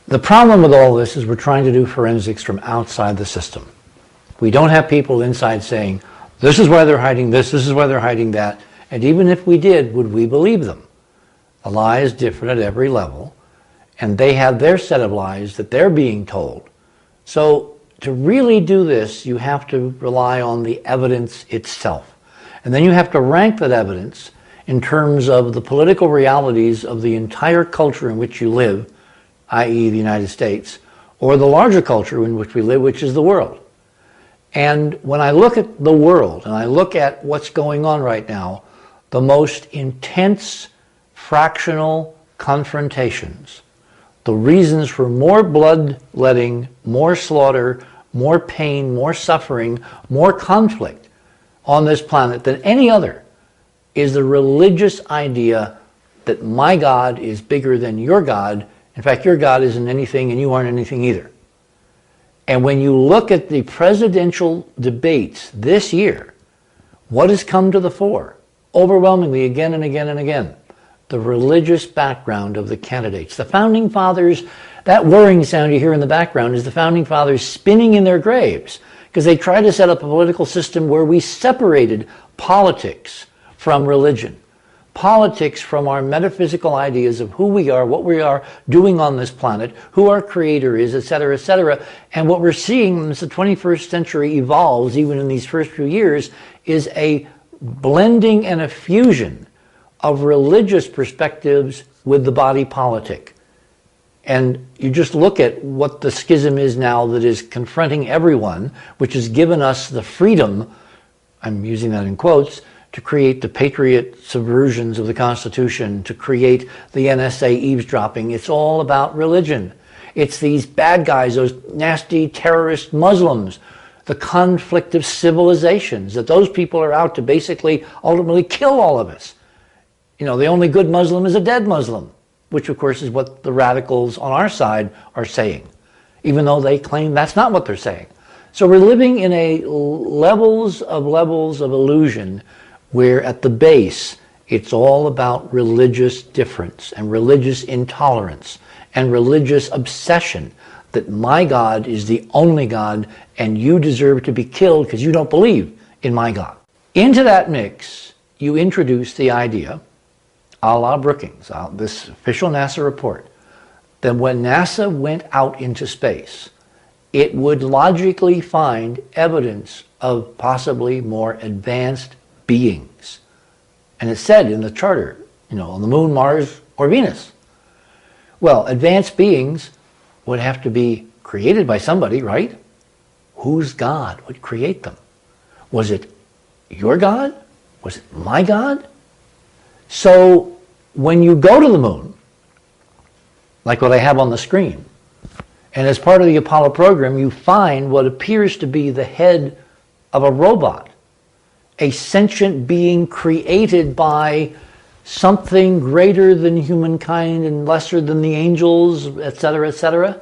The problem with all this is we're trying to do forensics from outside the system. We don't have people inside saying, this is why they're hiding this is why they're hiding that. And even if we did, would we believe them? The lie is different at every level, and they have their set of lies that they're being told. So to really do this, you have to rely on the evidence itself. And then you have to rank that evidence in terms of the political realities of the entire culture in which you live, i.e. the United States, or the larger culture in which we live, which is the world. And when I look at the world, and I look at what's going on right now, the most intense fractional confrontations, the reasons for more bloodletting, more slaughter, more pain, more suffering, more conflict on this planet than any other, is the religious idea that my God is bigger than your God. In fact, your God isn't anything and you aren't anything either. And when you look at the presidential debates this year, what has come to the fore? Overwhelmingly, again and again and again, the religious background of the candidates. The Founding Fathers, that whirring sound you hear in the background is the Founding Fathers spinning in their graves because they tried to set up a political system where we separated politics from religion. Politics from our metaphysical ideas of who we are, what we are doing on this planet, who our creator is, etc., etc. And what we're seeing as the 21st century evolves, even in these first few years, is a blending and a fusion of religious perspectives with the body politic. And you just look at what the schism is now that is confronting everyone, which has given us the freedom, I'm using that in quotes, to create the patriot subversions of the Constitution, to create the NSA eavesdropping. It's all about religion. It's these bad guys, those nasty terrorist Muslims, the conflict of civilizations, that those people are out to basically ultimately kill all of us. You know, the only good Muslim is a dead Muslim, which of course is what the radicals on our side are saying, even though they claim that's not what they're saying. So we're living in a levels of illusion where at the base it's all about religious difference and religious intolerance and religious obsession that my God is the only God and you deserve to be killed because you don't believe in my God. Into that mix, you introduce the idea, a la Brookings, this official NASA report, that when NASA went out into space, it would logically find evidence of possibly more advanced beings. And it's said in the charter, you know, on the moon, Mars, or Venus. Well, advanced beings would have to be created by somebody, right? Whose God would create them? Was it your God? Was it my God? So when you go to the moon, like what I have on the screen, and as part of the Apollo program, you find what appears to be the head of a robot, a sentient being created by something greater than humankind and lesser than the angels, etc., etc.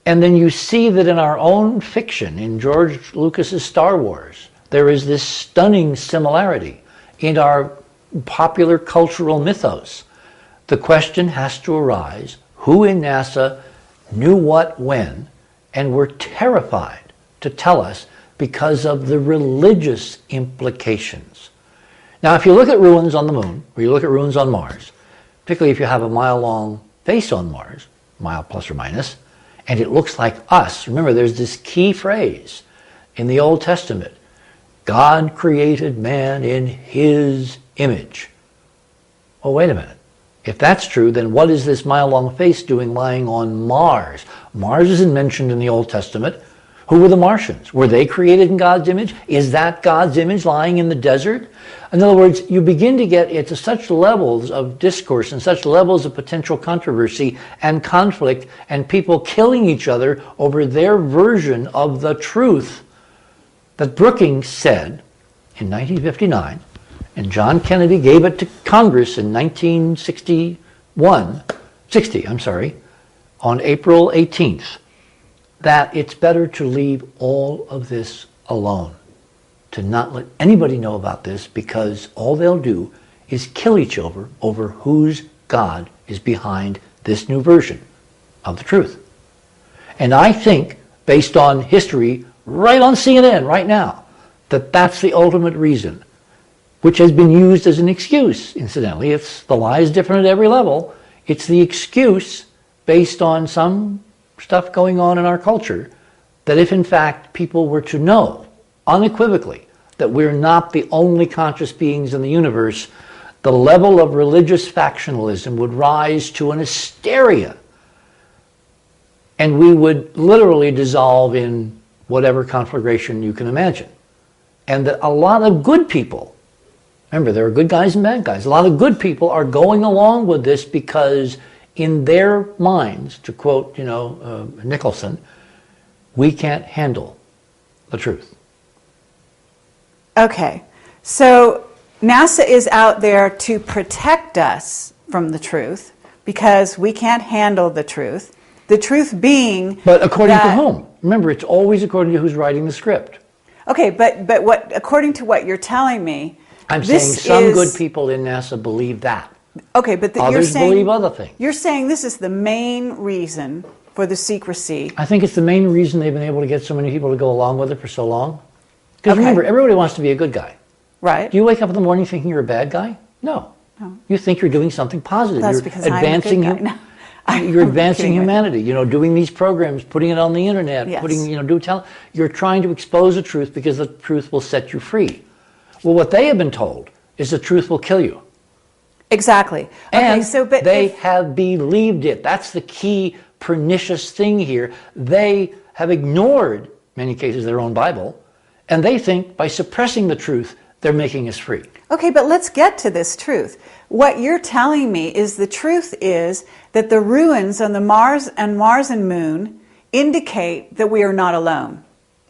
And then you see that in our own fiction, in George Lucas's Star Wars, there is this stunning similarity in our popular cultural mythos. The question has to arise, who in NASA knew what when and were terrified to tell us because of the religious implications. Now, if you look at ruins on the moon, or you look at ruins on Mars, particularly if you have a mile-long face on Mars, mile plus or minus, and it looks like us, remember there's this key phrase in the Old Testament, God created man in his image. Well, wait a minute. If that's true, then what is this mile-long face doing lying on Mars? Mars isn't mentioned in the Old Testament. Who were the Martians? Were they created in God's image? Is that God's image lying in the desert? In other words, you begin to get into such levels of discourse and such levels of potential controversy and conflict and people killing each other over their version of the truth that Brookings said in 1959, and John Kennedy gave it to Congress in 60, on April 18th. That it's better to leave all of this alone, to not let anybody know about this, because all they'll do is kill each other over whose God is behind this new version of the truth. And I think, based on history, right on CNN right now, that that's the ultimate reason, which has been used as an excuse, incidentally. The lie is different at every level. It's the excuse based on some stuff going on in our culture that if in fact people were to know unequivocally that we're not the only conscious beings in the universe, the level of religious factionalism would rise to an hysteria, and we would literally dissolve in whatever conflagration you can imagine. And that a lot of good people, remember there are good guys and bad guys, a lot of good people are going along with this because in their minds, to quote Nicholson, we can't handle the truth. Okay, so NASA is out there to protect us from the truth because we can't handle the truth. The truth being, but according to whom? Remember, it's always according to who's writing the script. Okay, but what according to what you're telling me, I'm saying some good people in NASA believe that. Okay, but others believe other things. You're saying this is the main reason for the secrecy. I think it's the main reason they've been able to get so many people to go along with it for so long. Because remember, everybody wants to be a good guy. Right. Do you wake up in the morning thinking you're a bad guy? No. You think you're doing something positive. That's you're because advancing I'm a good guy. You're advancing humanity. Doing these programs, putting it on the internet, yes. You're trying to expose the truth because the truth will set you free. Well, what they have been told is the truth will kill you. Exactly. And they have believed it. That's the key pernicious thing here. They have ignored, in many cases, their own Bible, and they think by suppressing the truth, they're making us free. Okay, but let's get to this truth. What you're telling me is the truth is that the ruins on the Mars and Moon indicate that we are not alone.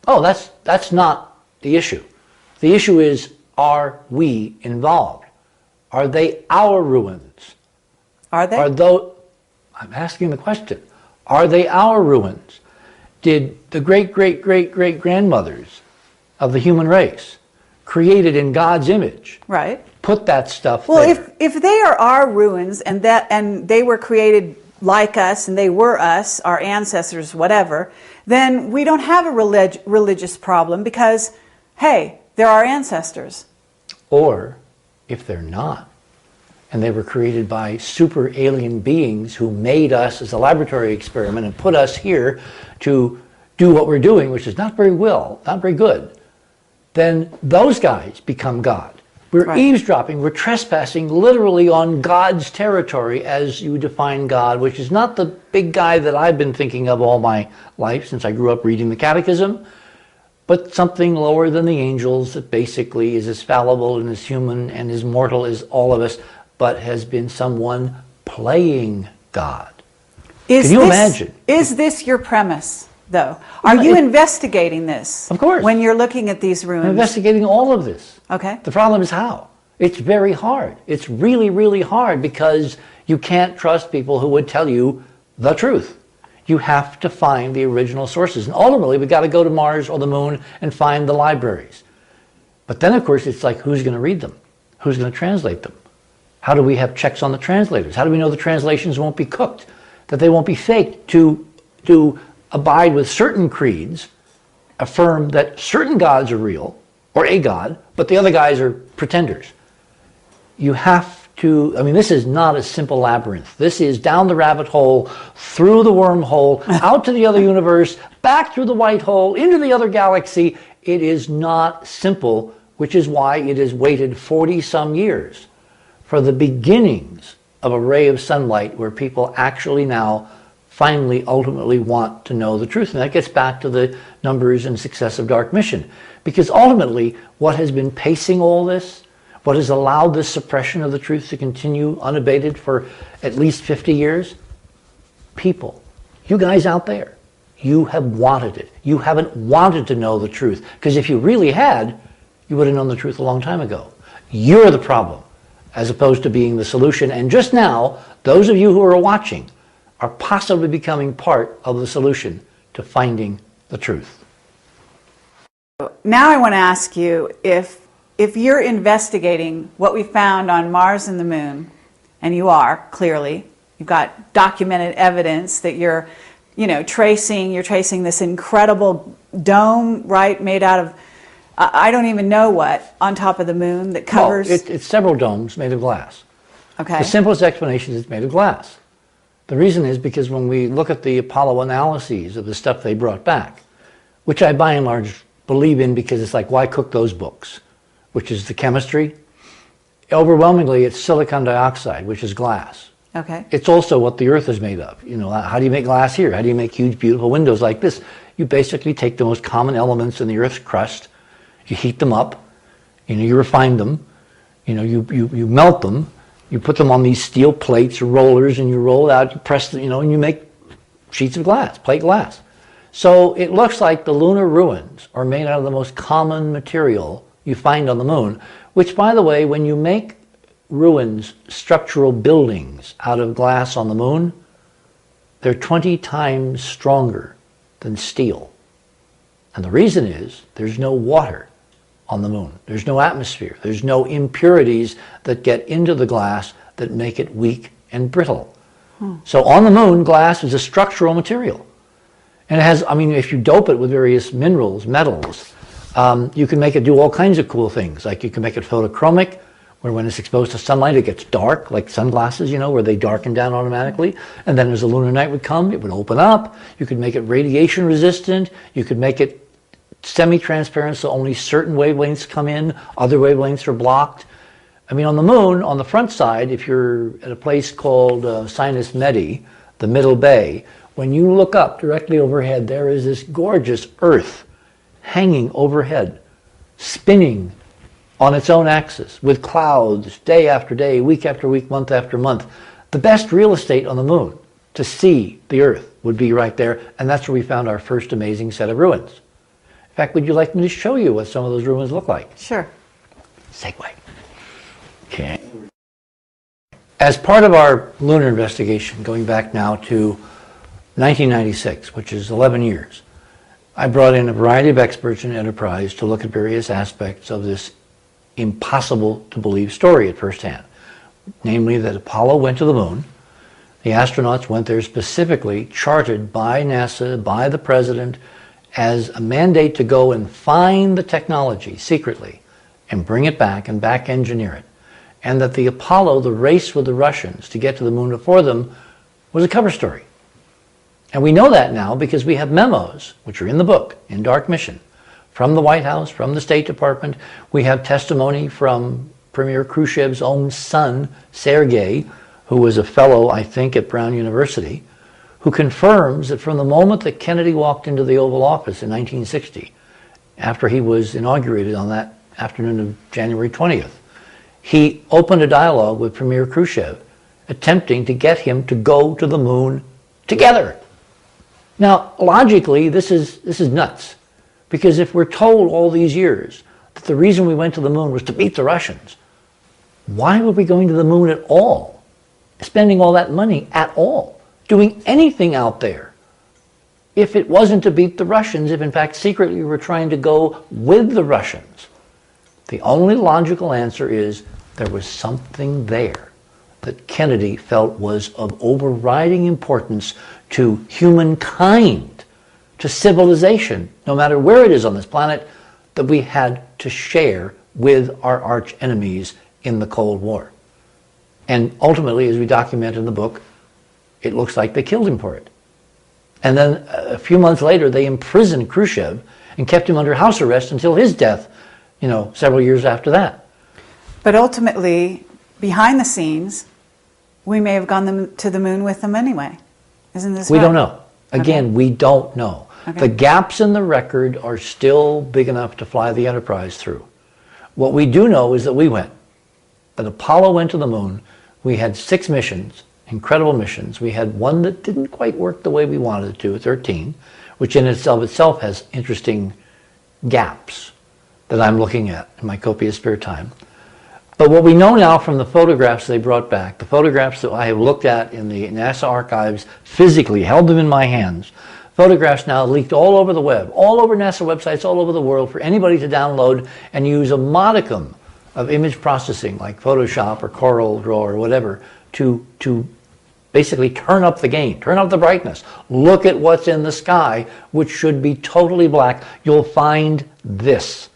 Oh, that's not the issue. The issue is, are we involved? Are they our ruins? Are they? I'm asking the question. Are they our ruins? Did the great-great-great-great-grandmothers of the human race, created in God's image, right, put that stuff there? Well, if they are our ruins and they were created like us and they were us, our ancestors, whatever, then we don't have a religious problem because, hey, they're our ancestors. Or if they're not, and they were created by super alien beings who made us as a laboratory experiment and put us here to do what we're doing, which is not very good, then those guys become God. We're eavesdropping, we're trespassing literally on God's territory as you define God, which is not the big guy that I've been thinking of all my life since I grew up reading the Catechism, but something lower than the angels that basically is as fallible and as human and as mortal as all of us, but has been someone playing God. Can you imagine? Is this your premise, though? Are you investigating this? Of course. When you're looking at these ruins? I'm investigating all of this. Okay. The problem is how. It's very hard. It's really, really hard because you can't trust people who would tell you the truth. You have to find the original sources. And ultimately, we've got to go to Mars or the Moon and find the libraries. But then, of course, it's like, who's going to read them? Who's going to translate them? How do we have checks on the translators? How do we know the translations won't be cooked? That they won't be faked to abide with certain creeds, affirm that certain gods are real, or a god, but the other guys are pretenders. You have to, this is not a simple labyrinth. This is down the rabbit hole, through the wormhole, out to the other universe, back through the white hole, into the other galaxy. It is not simple, which is why it has waited 40-some years for the beginnings of a ray of sunlight where people actually now finally ultimately want to know the truth. And that gets back to the numbers and success of Dark Mission. Because ultimately, what has been pacing all this, what has allowed this suppression of the truth to continue unabated for at least 50 years? People. You guys out there. You have wanted it. You haven't wanted to know the truth. Because if you really had, you would have known the truth a long time ago. You're the problem, as opposed to being the solution. And just now, those of you who are watching are possibly becoming part of the solution to finding the truth. Now I want to ask you, if you're investigating what we found on Mars and the Moon, and you are, clearly, you've got documented evidence that you're you're tracing this incredible dome, right, made out of, I don't even know what, on top of the moon that covers... Well, it's several domes made of glass. Okay. The simplest explanation is it's made of glass. The reason is because when we look at the Apollo analyses of the stuff they brought back, which I by and large believe in because it's like, why cook those books? Which is the chemistry. Overwhelmingly, it's silicon dioxide, which is glass. Okay. It's also what the Earth is made of. How do you make glass here? How do you make huge, beautiful windows like this? You basically take the most common elements in the Earth's crust, you heat them up, you refine them, you melt them, you put them on these steel plates or rollers, and you roll it out, you press them, and you make sheets of glass, plate glass. So it looks like the lunar ruins are made out of the most common material you find on the moon, which, by the way, when you make ruins, structural buildings out of glass on the moon, they're 20 times stronger than steel. And the reason is there's no water on the moon. There's no atmosphere. There's no impurities that get into the glass that make it weak and brittle. So on the moon, glass is a structural material. And it has, if you dope it with various minerals, metals, you can make it do all kinds of cool things. Like you can make it photochromic, where when it's exposed to sunlight, it gets dark, like sunglasses, where they darken down automatically. And then as the lunar night would come, it would open up. You could make it radiation resistant. You could make it semi-transparent, so only certain wavelengths come in, other wavelengths are blocked. On the moon, on the front side, if you're at a place called Sinus Medi, the Middle Bay, when you look up directly overhead, there is this gorgeous Earth hanging overhead, spinning on its own axis, with clouds day after day, week after week, month after month. The best real estate on the moon to see the Earth would be right there, and that's where we found our first amazing set of ruins. In fact, would you like me to show you what some of those ruins look like? Sure. Segue. Okay. As part of our lunar investigation, going back now to 1996, which is 11 years, I brought in a variety of experts in Enterprise to look at various aspects of this impossible to believe story at first hand. Namely, that Apollo went to the moon. The astronauts went there specifically chartered by NASA, by the president, as a mandate to go and find the technology secretly and bring it back and back engineer it. And that the Apollo, the race with the Russians to get to the moon before them, was a cover story. And we know that now because we have memos, which are in the book, in Dark Mission, from the White House, from the State Department. We have testimony from Premier Khrushchev's own son, Sergei, who was a fellow, I think, at Brown University, who confirms that from the moment that Kennedy walked into the Oval Office in 1960, after he was inaugurated on that afternoon of January 20th, he opened a dialogue with Premier Khrushchev, attempting to get him to go to the moon together. Now, logically, this is nuts, because if we're told all these years that the reason we went to the moon was to beat the Russians, why were we going to the moon at all? Spending all that money at all? Doing anything out there if it wasn't to beat the Russians, if in fact secretly we were trying to go with the Russians? The only logical answer is there was something there that Kennedy felt was of overriding importance to humankind, to civilization, no matter where it is on this planet, that we had to share with our arch enemies in the Cold War. And ultimately, as we document in the book, it looks like they killed him for it. And then a few months later, they imprisoned Khrushchev and kept him under house arrest until his death, several years after that. But ultimately, behind the scenes, we may have gone to the moon with them anyway. Isn't this We right? don't know. Again, Okay. we don't know. Okay. The gaps in the record are still big enough to fly the Enterprise through. What we do know is that we went. That Apollo went to the moon. We had 6 missions, incredible missions. We had one that didn't quite work the way we wanted it to, 13, which in itself has interesting gaps that I'm looking at in my copious spare time. But what we know now from the photographs they brought back, the photographs that I have looked at in the NASA archives, physically held them in my hands, photographs now leaked all over the web, all over NASA websites, all over the world for anybody to download and use a modicum of image processing like Photoshop or Corel Draw or whatever to basically turn up the gain, turn up the brightness. Look at what's in the sky, which should be totally black. You'll find this.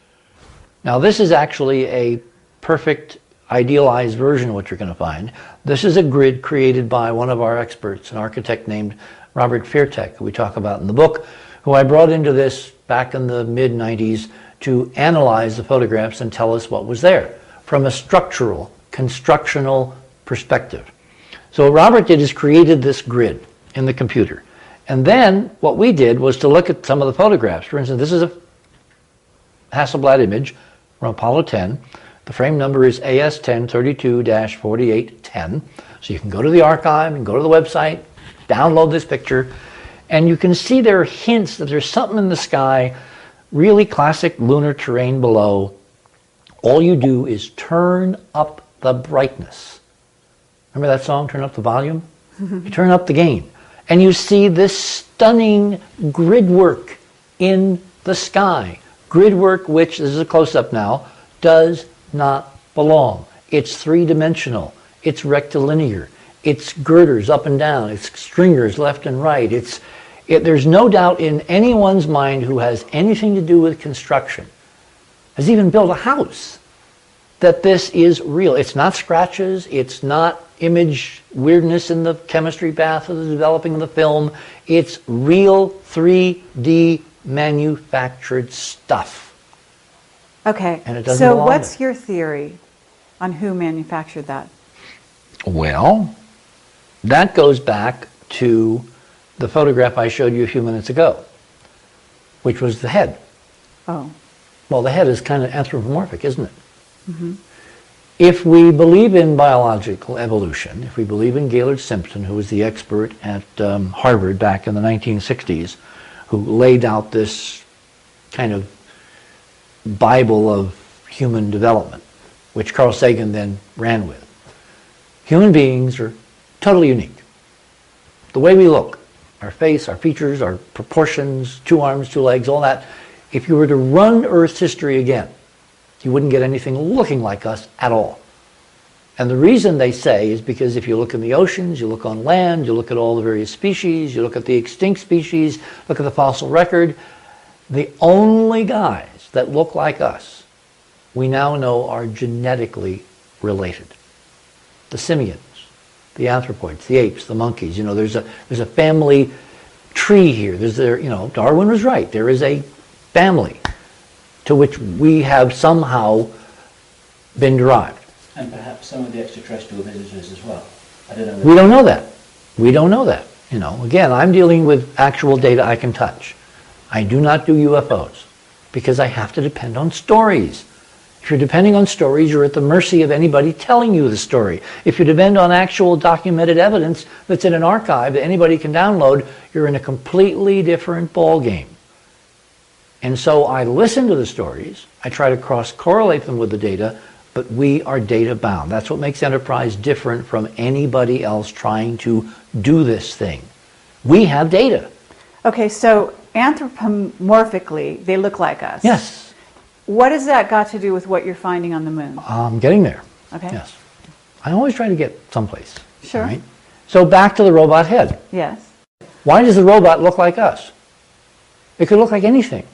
Now this is actually a perfect idealized version of what you're going to find. This is a grid created by one of our experts, an architect named Robert Feartek, who we talk about in the book, who I brought into this back in the mid-90s to analyze the photographs and tell us what was there from a structural, constructional perspective. So what Robert did is created this grid in the computer. And then what we did was to look at some of the photographs. For instance, this is a Hasselblad image from Apollo 10. The frame number is AS1032-4810. So you can go to the archive and go to the website, download this picture, and you can see there are hints that there's something in the sky, really classic lunar terrain below. All you do is turn up the brightness. Remember that song, Turn Up the Volume? You turn up the gain. And you see this stunning grid work in the sky. Grid work which, this is a close-up now, does not belong. It's three-dimensional. It's rectilinear. It's girders up and down. It's stringers left and right. There's no doubt in anyone's mind who has anything to do with construction, has even built a house, that this is real. It's not scratches. It's not image weirdness in the chemistry bath of the developing of the film. It's real 3D manufactured stuff. Okay, And it doesn't so belong what's there. your theory on who manufactured that? Well, that goes back to the photograph I showed you a few minutes ago, which was the head. Oh. Well, the head is kind of anthropomorphic, isn't it? Mm-hmm. If we believe in biological evolution, if we believe in Gaylord Simpson, who was the expert at Harvard back in the 1960s, who laid out this kind of Bible of human development, which Carl Sagan then ran with. Human beings are totally unique. The way we look, our face, our features, our proportions, 2 arms, 2 legs, all that, if you were to run Earth's history again, you wouldn't get anything looking like us at all. And the reason they say is because if you look in the oceans, you look on land, you look at all the various species, you look at the extinct species, look at the fossil record, the only guys that look like us, we now know are genetically related. The simians, the anthropoids, the apes, the monkeys, there's a family tree here. Darwin was right. There is a family to which we have somehow been derived. And perhaps some of the extraterrestrial visitors as well. I don't know. We don't know that. We don't know that. Again, I'm dealing with actual data I can touch. I do not do UFOs because I have to depend on stories. If you're depending on stories, you're at the mercy of anybody telling you the story. If you depend on actual documented evidence that's in an archive that anybody can download, you're in a completely different ballgame. And so I listen to the stories, I try to cross-correlate them with the data, but we are data bound. That's what makes Enterprise different from anybody else trying to do this thing. We have data. Okay, so anthropomorphically, they look like us. Yes. What has that got to do with what you're finding on the moon? I'm getting there. Okay. Yes. I always try to get someplace. Sure. Right? So back to the robot head. Yes. Why does the robot look like us? It could look like anything.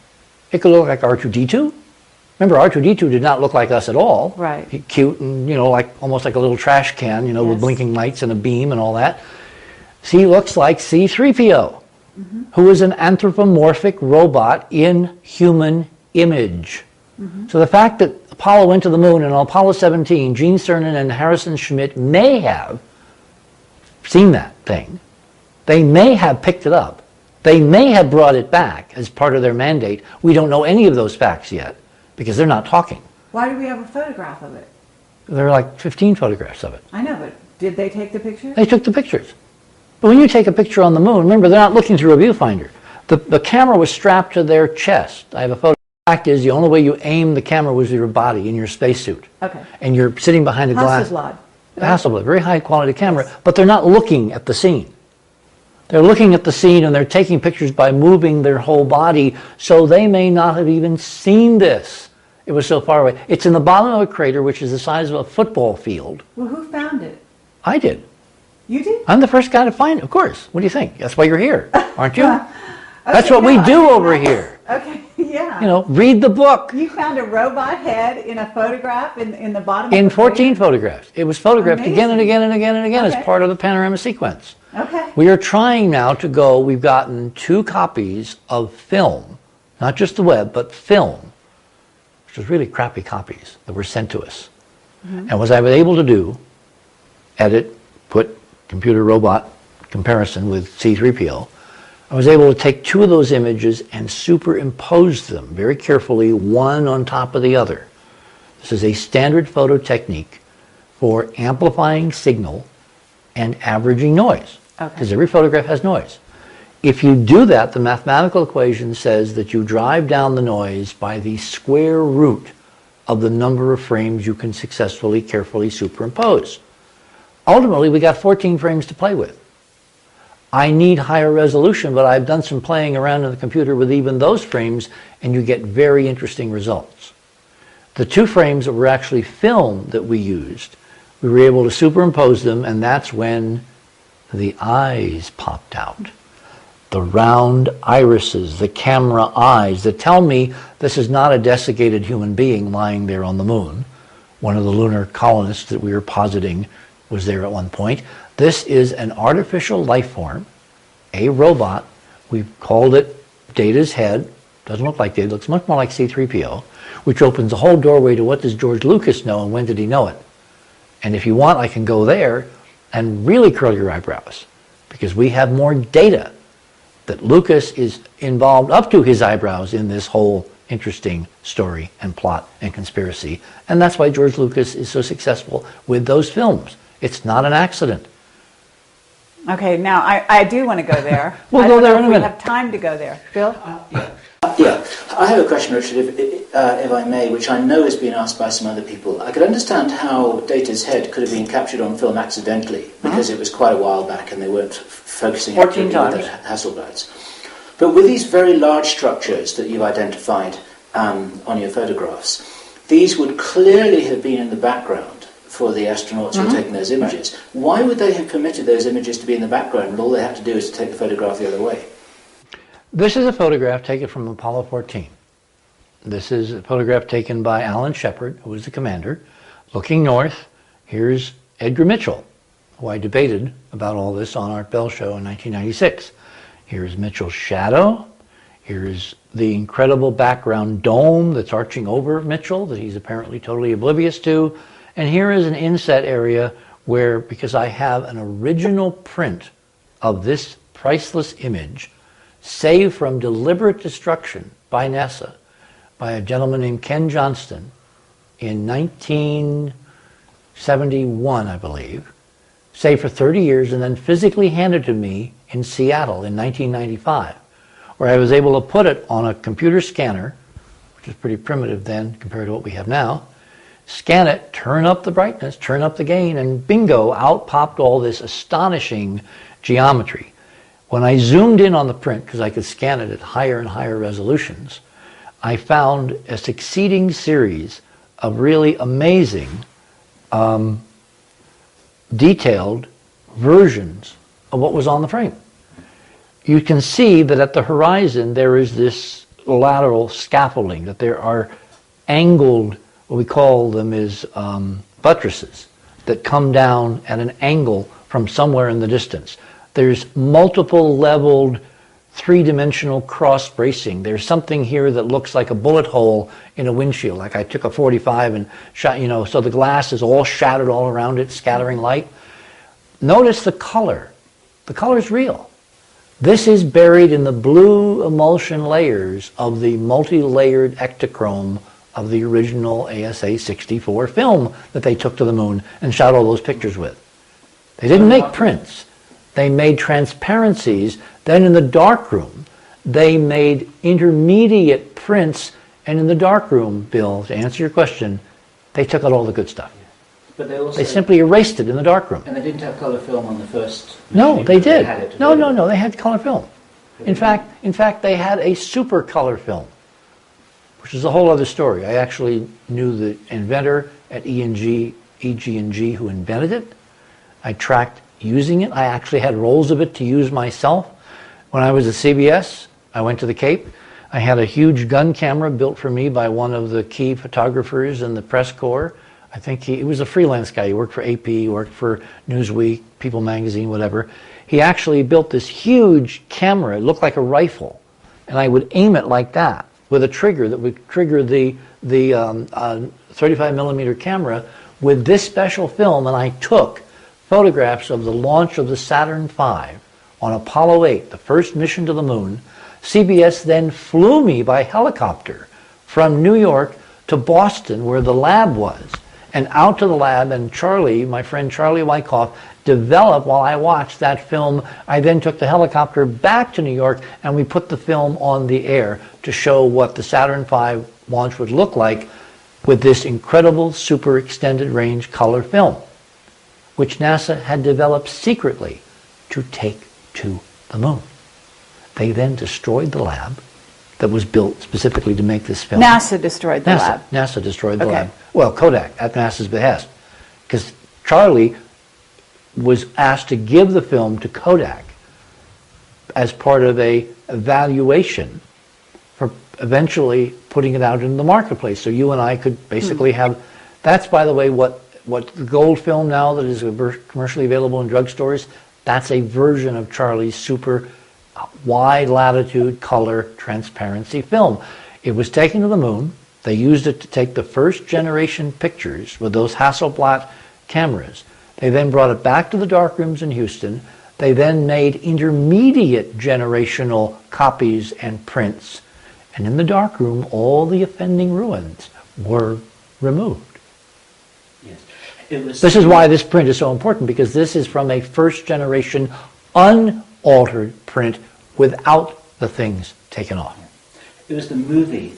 It could look like R2-D2. Remember, R2-D2 did not look like us at all. Right. Cute and, almost like a little trash can, Yes. with blinking lights and a beam and all that. He looks like C-3PO, who is an anthropomorphic robot in human image. So the fact that Apollo went to the moon and on Apollo 17, Gene Cernan and Harrison Schmitt may have seen that thing. They may have picked it up. They may have brought it back as part of their mandate. We don't know any of those facts yet because they're not talking. Why do we have a photograph of it? There are like 15 photographs of it. I know, but did they take the picture? They took the pictures. But when you take a picture on the moon, remember, they're not looking through a viewfinder. The camera was strapped to their chest. I have a photo. The fact is, the only way you aim the camera was with your body in your spacesuit. Okay. And you're sitting behind a glass. Hasselblad. Hasselblad, very high quality camera, but they're not looking at the scene. They're looking at the scene and they're taking pictures by moving their whole body, so they may not have even seen this. It was so far away. It's in the bottom of a crater which is the size of a football field. Well, who found it? I did. You do? I'm the first guy to find it, of course. What do you think? That's why you're here, aren't you? Okay, That's what we no, do over here. Okay, yeah. You know, read the book. You found a robot head in a photograph in the bottom In of the 14 photographs. It was photographed again and Amazing. again and again and again Okay. as part of the panorama sequence. Okay. We are trying now to go, we've gotten 2 copies of film, not just the web, but film, which was really crappy copies that were sent to us. And what I was able to do, edit, put computer robot comparison with C3PO, I was able to take 2 of those images and superimpose them very carefully, one on top of the other. This is a standard photo technique for amplifying signal and averaging noise, because every photograph has noise. If you do that, the mathematical equation says that you drive down the noise by the square root of the number of frames you can successfully, carefully superimpose. Ultimately, we got 14 frames to play with. I need higher resolution, but I've done some playing around in the computer with even those frames, and you get very interesting results. The 2 frames that were actually film that we used, we were able to superimpose them, and that's when the eyes popped out. The round irises, the camera eyes that tell me this is not a desiccated human being lying there on the moon. One of the lunar colonists that we were positing was there at one point. This is an artificial life form, a robot. We've called it Data's head. Doesn't look like Data, it looks much more like C3PO, which opens the whole doorway to what does George Lucas know and when did he know it. And if you want, I can go there and really curl your eyebrows, because we have more data that Lucas is involved up to his eyebrows in this whole interesting story and plot and conspiracy. And that's why George Lucas is so successful with those films. It's not an accident. Okay, now I do want to go there. We'll I go don't there know in a if we minute. have time to go there. Bill? Yeah, I have a question, Richard, if I may, which I know has been asked by some other people. I could understand how Data's head could have been captured on film accidentally, because it was quite a while back and they weren't focusing 14 accurately with the Hasselblads. But with these very large structures that you've identified on your photographs, these would clearly have been in the background for the astronauts who were taking those images. Why would they have permitted those images to be in the background when all they had to do is to take the photograph the other way? This is a photograph taken from Apollo 14. This is a photograph taken by Alan Shepard, who was the commander. Looking north, here's Edgar Mitchell, who I debated about all this on Art Bell Show in 1996. Here's Mitchell's shadow. Here's the incredible background dome that's arching over Mitchell that he's apparently totally oblivious to. And here is an inset area where, because I have an original print of this priceless image, saved from deliberate destruction by NASA, by a gentleman named Ken Johnston in 1971, I believe, saved for 30 years and then physically handed to me in Seattle in 1995, where I was able to put it on a computer scanner, which is pretty primitive then compared to what we have now, scan it, turn up the brightness, turn up the gain, and bingo, out popped all this astonishing geometry. When I zoomed in on the print, because I could scan it at higher and higher resolutions, I found a succeeding series of really amazing, detailed versions of what was on the frame. You can see that at the horizon there is this lateral scaffolding, that there are angled, what we call them is buttresses, that come down at an angle from somewhere in the distance. There's multiple leveled 3-dimensional cross bracing. There's something here that looks like a bullet hole in a windshield, like I took a 45 and shot, so the glass is all shattered all around it, scattering light. Notice the color. The color's real. This is buried in the blue emulsion layers of the multi-layered ectochrome of the original ASA 64 film that they took to the moon and shot all those pictures with. They didn't make prints. They made transparencies. Then in the darkroom, they made intermediate prints. And in the darkroom, Bill, to answer your question, they took out all the good stuff. But they simply erased it in the darkroom. And they didn't have colour film on the first. No, they did. Had it No, they had color film. In fact, they had a super color film, which is a whole other story. I actually knew the inventor at EG&G who invented it. I tracked using it. I actually had rolls of it to use myself. When I was at CBS, I went to the Cape. I had a huge gun camera built for me by one of the key photographers in the press corps. I think he was a freelance guy. He worked for AP, he worked for Newsweek, People Magazine, whatever. He actually built this huge camera. It looked like a rifle. And I would aim it like that with a trigger that would trigger the 35 millimeter camera with this special film. And I took photographs of the launch of the Saturn V on Apollo 8, the first mission to the moon. CBS then flew me by helicopter from New York to Boston, where the lab was, and out to the lab, and Charlie, my friend Charlie Wyckoff, developed while I watched that film. I then took the helicopter back to New York, and we put the film on the air to show what the Saturn V launch would look like with this incredible super extended range color film, which NASA had developed secretly to take to the moon. They then destroyed the lab that was built specifically to make this film. NASA destroyed the lab. NASA destroyed the lab. Well, Kodak, at NASA's behest. Because Charlie was asked to give the film to Kodak as part of a evaluation for eventually putting it out in the marketplace. So you and I could basically have... That's, by the way, what the gold film now that is commercially available in drugstores, that's a version of Charlie's super wide latitude color transparency film. It was taken to the moon. They used it to take the first generation pictures with those Hasselblad cameras. They then brought it back to the darkrooms in Houston. They then made intermediate generational copies and prints. And in the darkroom, all the offending ruins were removed. Yes. This is why this print is so important, because this is from a first generation unaltered print without the things taken off. It was the movie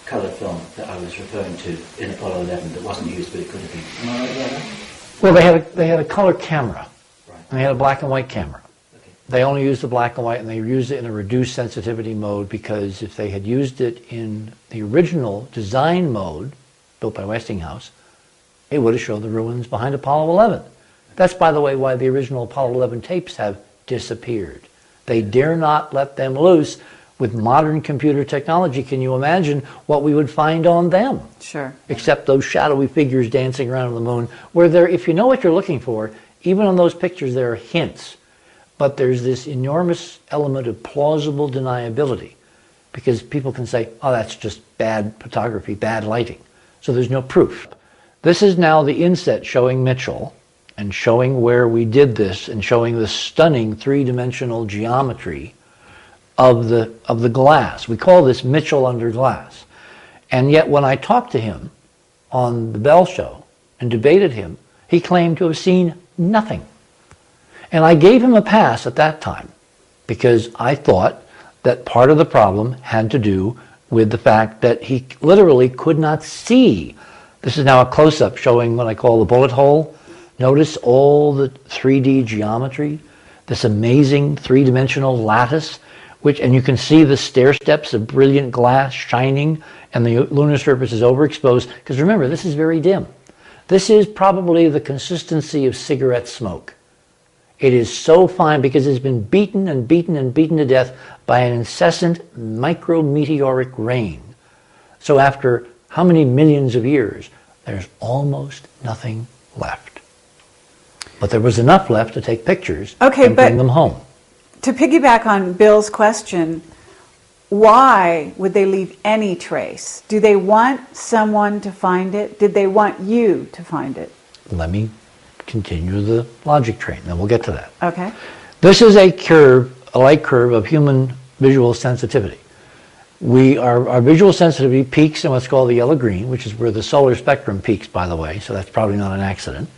colour film that I was referring to in Apollo 11 that wasn't used, but it could have been. Am I right about that? Well, they had a color camera. Right. And they had a black and white camera. Okay. They only used the black and white, and they used it in a reduced sensitivity mode, because if they had used it in the original design mode, built by Westinghouse, it would have showed the ruins behind Apollo 11. That's, by the way, why the original Apollo 11 tapes have disappeared. They dare not let them loose. With modern computer technology, can you imagine what we would find on them? Sure. Except those shadowy figures dancing around on the moon, where there, if you know what you're looking for, even on those pictures there are hints. But there's this enormous element of plausible deniability, because people can say, oh, that's just bad photography, bad lighting. So there's no proof. This is now the inset showing Mitchell, and showing where we did this, and showing the stunning three-dimensional geometry of the glass. We call this Mitchell under glass. And yet when I talked to him on the Bell Show and debated him, he claimed to have seen nothing. And I gave him a pass at that time, because I thought that part of the problem had to do with the fact that he literally could not see. This is now a close-up showing what I call the bullet hole. Notice all the 3D geometry, this amazing three-dimensional lattice, and you can see the stair steps of brilliant glass shining, and the lunar surface is overexposed, because remember, this is very dim. This is probably the consistency of cigarette smoke. It is so fine because it's been beaten and beaten and beaten to death by an incessant micrometeoric rain. So after how many millions of years, there's almost nothing left. But there was enough left to take pictures and bring them home. To piggyback on Bill's question, why would they leave any trace? Do they want someone to find it? Did they want you to find it? Let me continue the logic train, then we'll get to that. Okay. This is a light curve of human visual sensitivity. Our visual sensitivity peaks in what's called the yellow-green, which is where the solar spectrum peaks, by the way, so that's probably not an accident.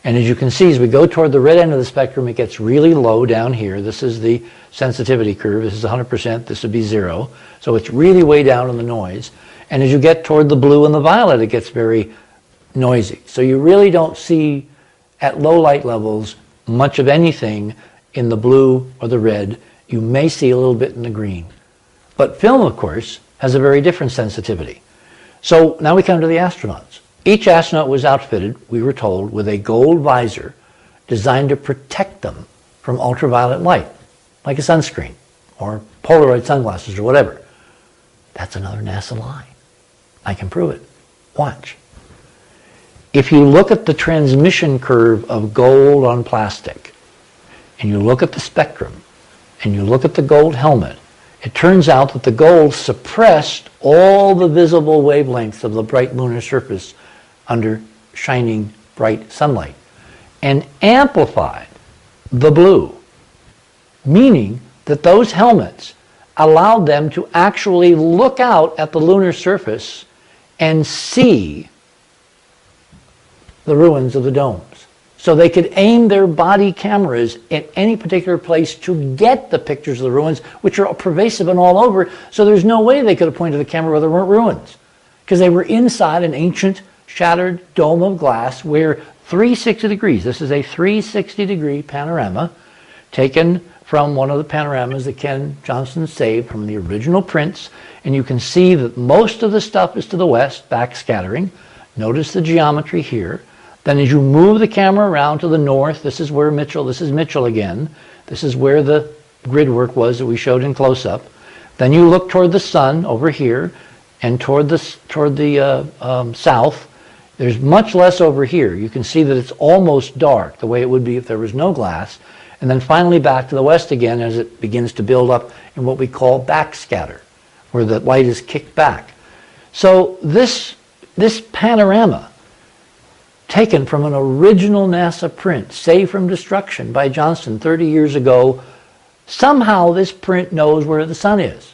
And as you can see, as we go toward the red end of the spectrum, it gets really low down here. This is the sensitivity curve. This is 100%. This would be 0. So it's really way down in the noise. And as you get toward the blue and the violet, it gets very noisy. So you really don't see, at low light levels, much of anything in the blue or the red. You may see a little bit in the green. But film, of course, has a very different sensitivity. So now we come to the astronauts. Each astronaut was outfitted, we were told, with a gold visor designed to protect them from ultraviolet light, like a sunscreen or Polaroid sunglasses or whatever. That's another NASA lie. I can prove it. Watch. If you look at the transmission curve of gold on plastic, and you look at the spectrum, and you look at the gold helmet, it turns out that the gold suppressed all the visible wavelengths of the bright lunar surface under shining bright sunlight and amplified the blue, meaning that those helmets allowed them to actually look out at the lunar surface and see the ruins of the domes. So they could aim their body cameras at any particular place to get the pictures of the ruins, which are pervasive and all over. So there's no way they could have pointed the camera where there weren't ruins, because they were inside an ancient shattered dome of glass where 360 degrees, this is a 360-degree panorama taken from one of the panoramas that Ken Johnson saved from the original prints, and you can see that most of the stuff is to the west, backscattering. Notice the geometry here. Then as you move the camera around to the north, this is where Mitchell, this is Mitchell again. This is where the grid work was that we showed in close-up. Then you look toward the sun over here and toward the south. There's much less over here. You can see that it's almost dark, the way it would be if there was no glass. And then finally back to the west again as it begins to build up in what we call backscatter, where the light is kicked back. So this panorama, taken from an original NASA print, saved from destruction by Johnson 30 years ago, somehow this print knows where the sun is.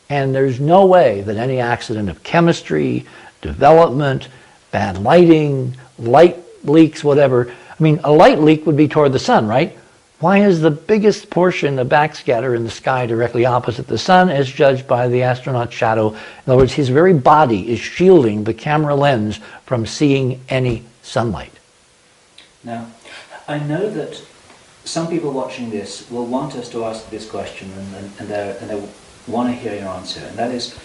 And there's no way that any accident of chemistry, development, bad lighting, light leaks, whatever. I mean, a light leak would be toward the sun, right? Why is the biggest portion of backscatter in the sky directly opposite the sun as judged by the astronaut's shadow? In other words, his very body is shielding the camera lens from seeing any sunlight. Now, I know that some people watching this will want us to ask this question and they want to hear your answer, and that is,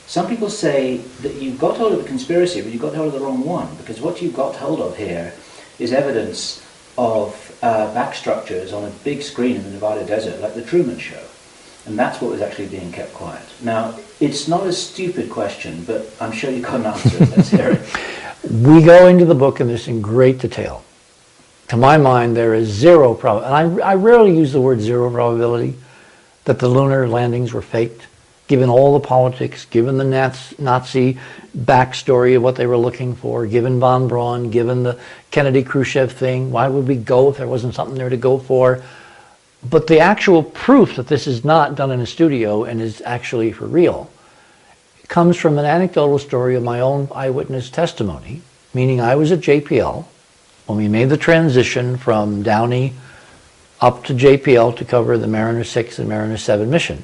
some people say that you got hold of a conspiracy, but you got hold of the wrong one, because what you got hold of here is evidence of back structures on a big screen in the Nevada desert, like the Truman Show. And that's what was actually being kept quiet. Now, it's not a stupid question, but I'm sure you got an answer. Let's hear it. We go into the book in this in great detail. To my mind, there is zero probability, and I rarely use the word zero probability, that the lunar landings were faked, given all the politics, given the Nazi backstory of what they were looking for, given von Braun, given the Kennedy-Khrushchev thing. Why would we go if there wasn't something there to go for? But the actual proof that this is not done in a studio and is actually for real comes from an anecdotal story of my own eyewitness testimony, meaning I was at JPL when we made the transition from Downey up to JPL to cover the Mariner 6 and Mariner 7 mission.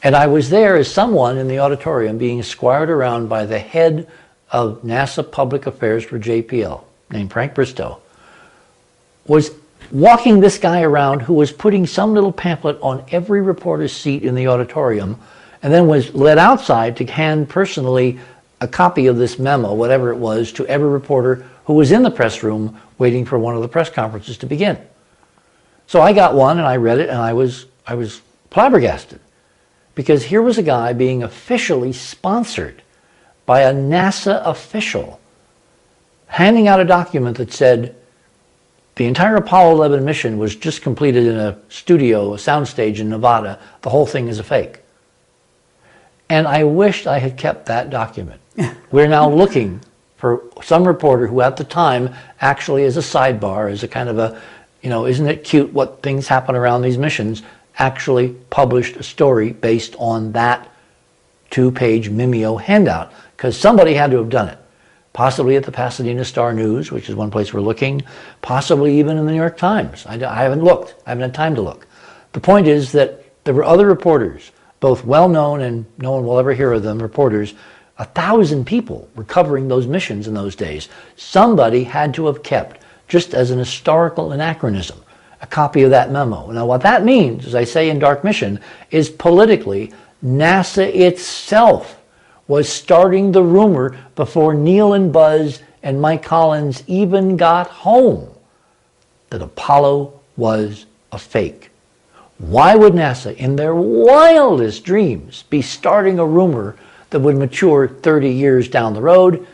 And I was there as someone in the auditorium being escorted around by the head of NASA Public Affairs for JPL, named Frank Bristow, was walking this guy around who was putting some little pamphlet on every reporter's seat in the auditorium, and then was led outside to hand personally a copy of this memo, whatever it was, to every reporter who was in the press room waiting for one of the press conferences to begin. So I got one and I read it, and I was flabbergasted. Because here was a guy being officially sponsored by a NASA official, handing out a document that said the entire Apollo 11 mission was just completed in a studio, a soundstage in Nevada. The whole thing is a fake. And I wished I had kept that document. We're now looking for some reporter who at the time actually, as a sidebar, as a kind of a, isn't it cute what things happen around these missions, actually published a story based on that 2-page Mimeo handout, because somebody had to have done it. Possibly at the Pasadena Star News, which is one place we're looking, possibly even in the New York Times. I haven't looked. I haven't had time to look. The point is that there were other reporters, both well-known and no one will ever hear of them, reporters. 1,000 people were covering those missions in those days. Somebody had to have kept, just as an historical anachronism, a copy of that memo. Now what that means, as I say in Dark Mission, is politically NASA itself was starting the rumor before Neil and Buzz and Mike Collins even got home that Apollo was a fake. Why would NASA, in their wildest dreams, be starting a rumor that would mature 30 years down the road?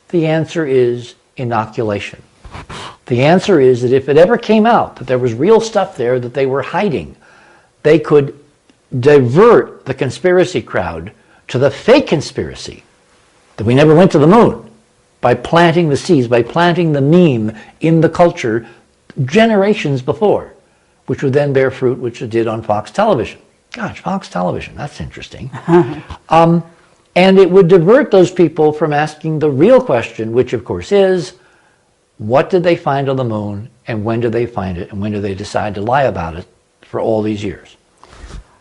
The answer is inoculation. The answer is that if it ever came out that there was real stuff there that they were hiding, they could divert the conspiracy crowd to the fake conspiracy that we never went to the moon by planting the seeds, by planting the meme in the culture generations before, which would then bear fruit, which it did on Fox Television. Gosh, Fox Television, that's interesting. And it would divert those people from asking the real question, which of course is, what did they find on the moon, and when did they find it, and when did they decide to lie about it for all these years?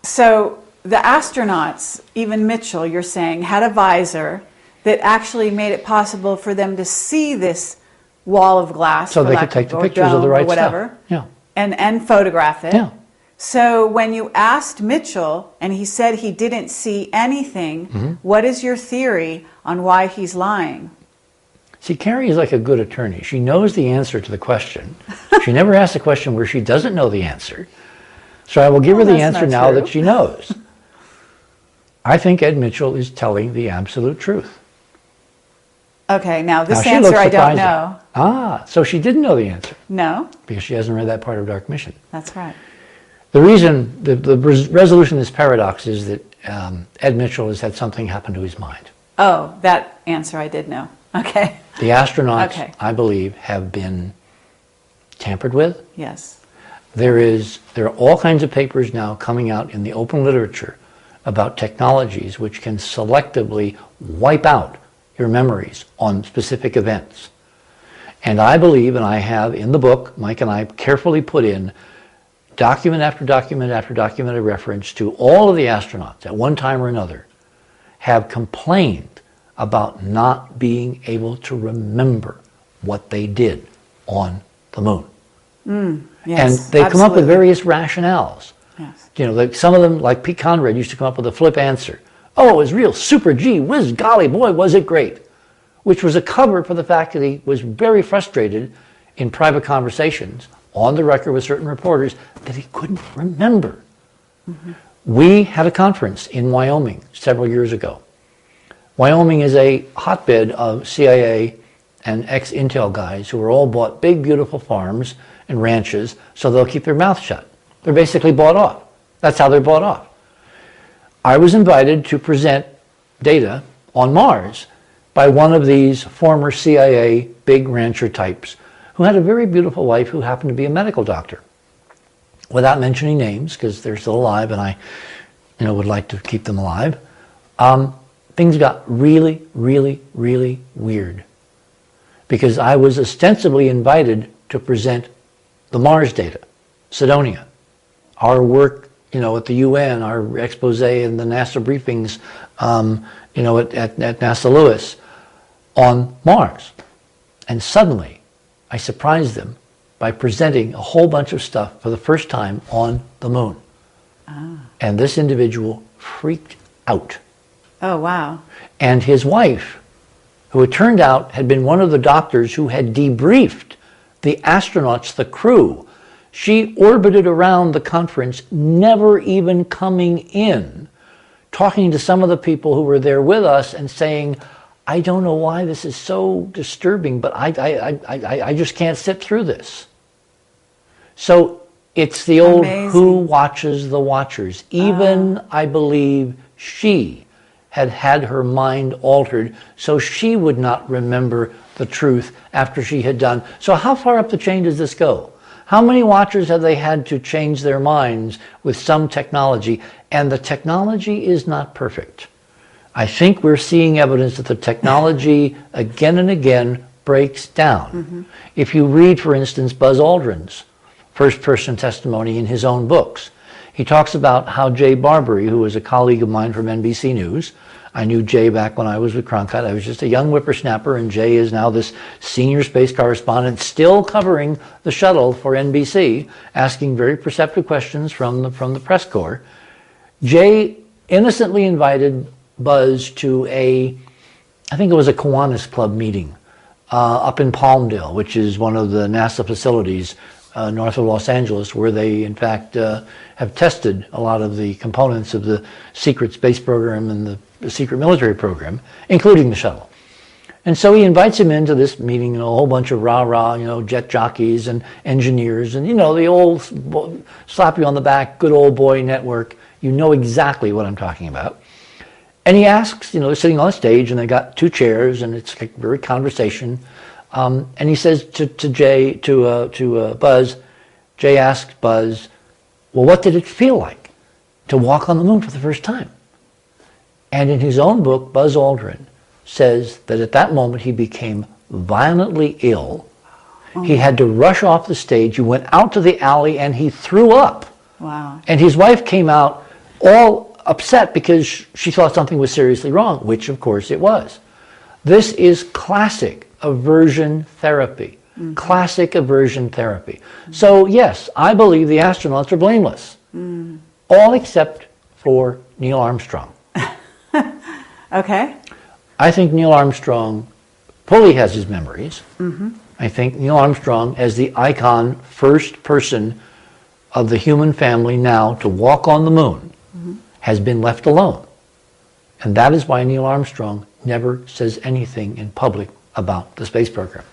So the astronauts, even Mitchell, you're saying, had a visor that actually made it possible for them to see this wall of glass, so they could take the pictures of the right whatever, stuff. Yeah. And photograph it. Yeah. So when you asked Mitchell and he said he didn't see anything, what is your theory on why he's lying? See, Carrie is like a good attorney. She knows the answer to the question. She never asks a question where she doesn't know the answer. So I will give her the answer now that she knows. I think Ed Mitchell is telling the absolute truth. Okay, now this answer I don't know. Ah, so she didn't know the answer. No. Because she hasn't read that part of Dark Mission. That's right. The reason, the resolution of this paradox is that Ed Mitchell has had something happen to his mind. Oh, that answer I did know. Okay. The astronauts, I believe, have been tampered with. Yes. There are all kinds of papers now coming out in the open literature about technologies which can selectively wipe out your memories on specific events. And I believe, and I have in the book, Mike and I carefully put in document after document after document of reference to all of the astronauts at one time or another have complained about not being able to remember what they did on the moon. Yes, and they come up with various rationales. Yes. You know, like some of them, like Pete Conrad, used to come up with a flip answer. Oh, it was real super gee whiz, golly boy, was it great. Which was a cover for the fact that he was very frustrated in private conversations on the record with certain reporters that he couldn't remember. We had a conference in Wyoming several years ago. Wyoming is a hotbed of CIA and ex-Intel guys who are all bought big, beautiful farms and ranches so they'll keep their mouth shut. They're basically bought off. That's how they're bought off. I was invited to present data on Mars by one of these former CIA big rancher types who had a very beautiful wife who happened to be a medical doctor. Without mentioning names, because they're still alive and I would like to keep them alive, things got really, really, really weird. Because I was ostensibly invited to present the Mars data, Cydonia, our work, at the UN, our expose and the NASA briefings, at NASA Lewis on Mars. And suddenly, I surprised them by presenting a whole bunch of stuff for the first time on the moon. And this individual freaked out. Oh, wow. And his wife, who it turned out had been one of the doctors who had debriefed the astronauts, the crew, she orbited around the conference, never even coming in, talking to some of the people who were there with us and saying, I don't know why this is so disturbing, but I just can't sit through this. So it's the old who watches the watchers. Even, I believe, she had her mind altered so she would not remember the truth after she had done. So how far up the chain does this go? How many watchers have they had to change their minds with some technology? And the technology is not perfect. I think we're seeing evidence that the technology again and again breaks down. If you read, for instance, Buzz Aldrin's first-person testimony in his own books, he talks about how Jay Barbary, who was a colleague of mine from NBC News, I knew Jay back when I was with Cronkite. I was just a young whippersnapper, and Jay is now this senior space correspondent still covering the shuttle for NBC, asking very perceptive questions from the press corps. Jay innocently invited Buzz to I think it was a Kiwanis Club meeting up in Palmdale, which is one of the NASA facilities north of Los Angeles, where they, in fact, have tested a lot of the components of the secret space program and the secret military program, including the shuttle. And so he invites him into this meeting, a whole bunch of rah-rah, jet jockeys and engineers, and, the old slap you on the back, good old boy network. You know exactly what I'm talking about. And he asks, they're sitting on stage, and they got two chairs, and it's like very conversation. And he says to Buzz, Jay asks Buzz, well, what did it feel like to walk on the moon for the first time? And in his own book, Buzz Aldrin says that at that moment he became violently ill. He had to rush off the stage. He went out to the alley and he threw up. Wow. And his wife came out all upset because she thought something was seriously wrong, which of course it was. This is classic aversion therapy. Mm-hmm. Classic aversion therapy. Mm-hmm. So yes, I believe the astronauts are blameless. Mm. All except for Neil Armstrong. Okay. I think Neil Armstrong fully has his memories. Mm-hmm. I think Neil Armstrong, as the icon, first person of the human family now to walk on the moon, mm-hmm. has been left alone. And that is why Neil Armstrong never says anything in public about the space program.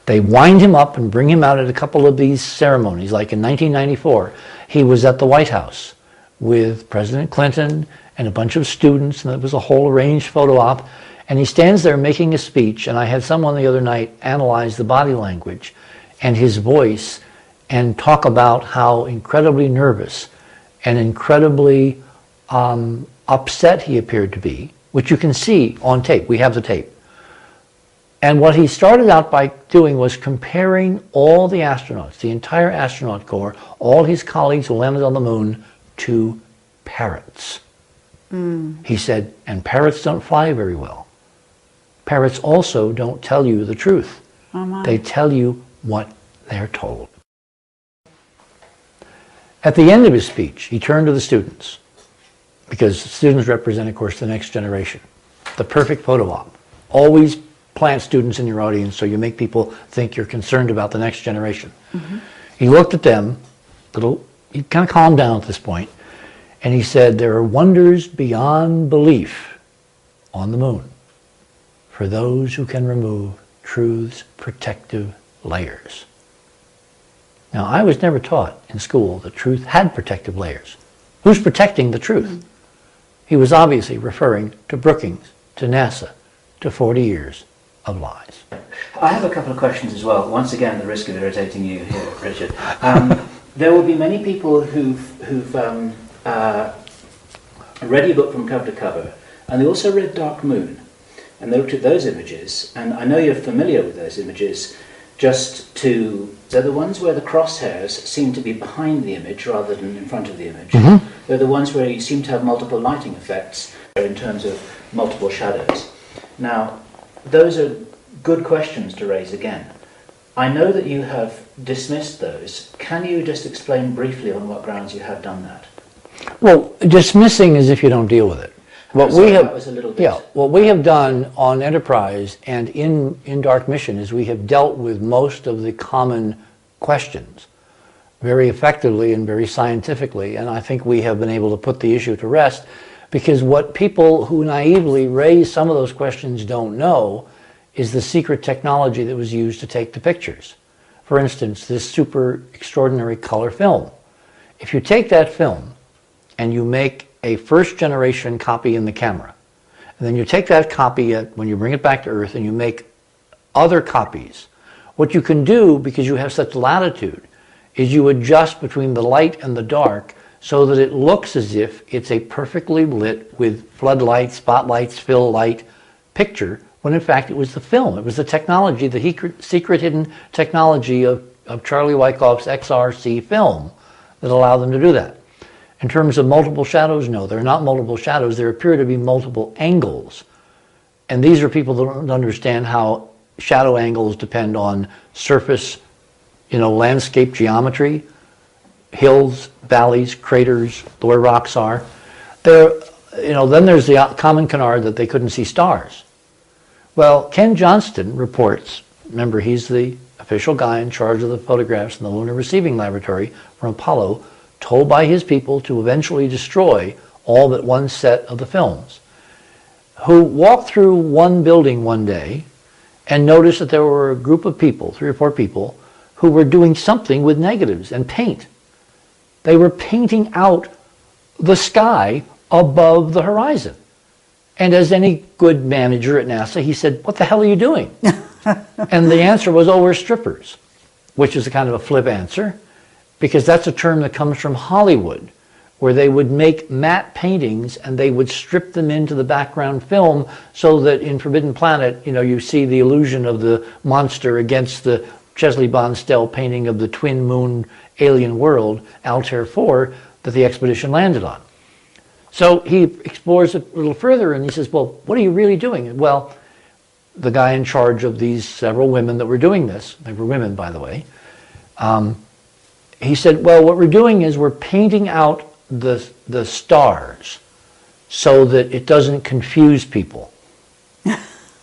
They wind him up and bring him out at a couple of these ceremonies. Like in 1994, he was at the White House with President Clinton and a bunch of students, and it was a whole arranged photo op. And he stands there making a speech, and I had someone the other night analyze the body language and his voice and talk about how incredibly nervous and incredibly upset he appeared to be, which you can see on tape. We have the tape. And what he started out by doing was comparing all the astronauts, the entire astronaut corps, all his colleagues who landed on the moon, to parrots. Mm. He said, and parrots don't fly very well. Parrots also don't tell you the truth. They tell you what they're told. At the end of his speech, he turned to the students, because students represent, of course, the next generation. The perfect photo op. Always plant students in your audience so you make people think you're concerned about the next generation. Mm-hmm. He looked at them, he kind of calmed down at this point, and he said, there are wonders beyond belief on the moon for those who can remove truth's protective layers. Now, I was never taught in school that truth had protective layers. Who's protecting the truth? Mm-hmm. He was obviously referring to Brookings, to NASA, to 40 years of lies. I have a couple of questions as well. Once again, the risk of irritating you here, Richard. There will be many people who've read your book from cover to cover, and they also read Dark Moon. And they looked at those images, and I know you're familiar with those images, they're the ones where the crosshairs seem to be behind the image rather than in front of the image. Mm-hmm. They're the ones where you seem to have multiple lighting effects in terms of multiple shadows. Now, those are good questions to raise again. I know that you have dismissed those. Can you just explain briefly on what grounds you have done that? Well, dismissing is if you don't deal with it. What we have done on Enterprise and in Dark Mission is we have dealt with most of the common questions very effectively and very scientifically, and I think we have been able to put the issue to rest, because what people who naively raise some of those questions don't know is the secret technology that was used to take the pictures. For instance, this super extraordinary color film. If you take that film and you make a first generation copy in the camera, and then you take that copy when you bring it back to Earth and you make other copies, what you can do, because you have such latitude, is you adjust between the light and the dark so that it looks as if it's a perfectly lit with floodlights, spotlights, fill light picture, when in fact it was the film. It was the technology, the secret hidden technology of Charlie Wyckoff's XRC film that allowed them to do that. In terms of multiple shadows, no, they're not multiple shadows. There appear to be multiple angles. And these are people that don't understand how shadow angles depend on surface, landscape geometry, hills, valleys, craters, where rocks are. Then there's the common canard that they couldn't see stars. Well, Ken Johnston reports, remember he's the official guy in charge of the photographs in the Lunar Receiving Laboratory from Apollo, told by his people to eventually destroy all but one set of the films, who walked through one building one day and noticed that there were a group of people, 3 or 4 people, who were doing something with negatives and paint. They were painting out the sky above the horizon. And as any good manager at NASA, he said, "What the hell are you doing?" And the answer was, "Oh, we're strippers," which is a kind of a flip answer, because that's a term that comes from Hollywood, where they would make matte paintings and they would strip them into the background film so that in Forbidden Planet, you see the illusion of the monster against the Chesley Bonstell painting of the twin moon alien world, Altair 4, that the expedition landed on. So he explores it a little further and he says, "Well, what are you really doing?" Well, the guy in charge of these several women that were doing this, they were women, by the way, he said, "Well, what we're doing is we're painting out the stars so that it doesn't confuse people."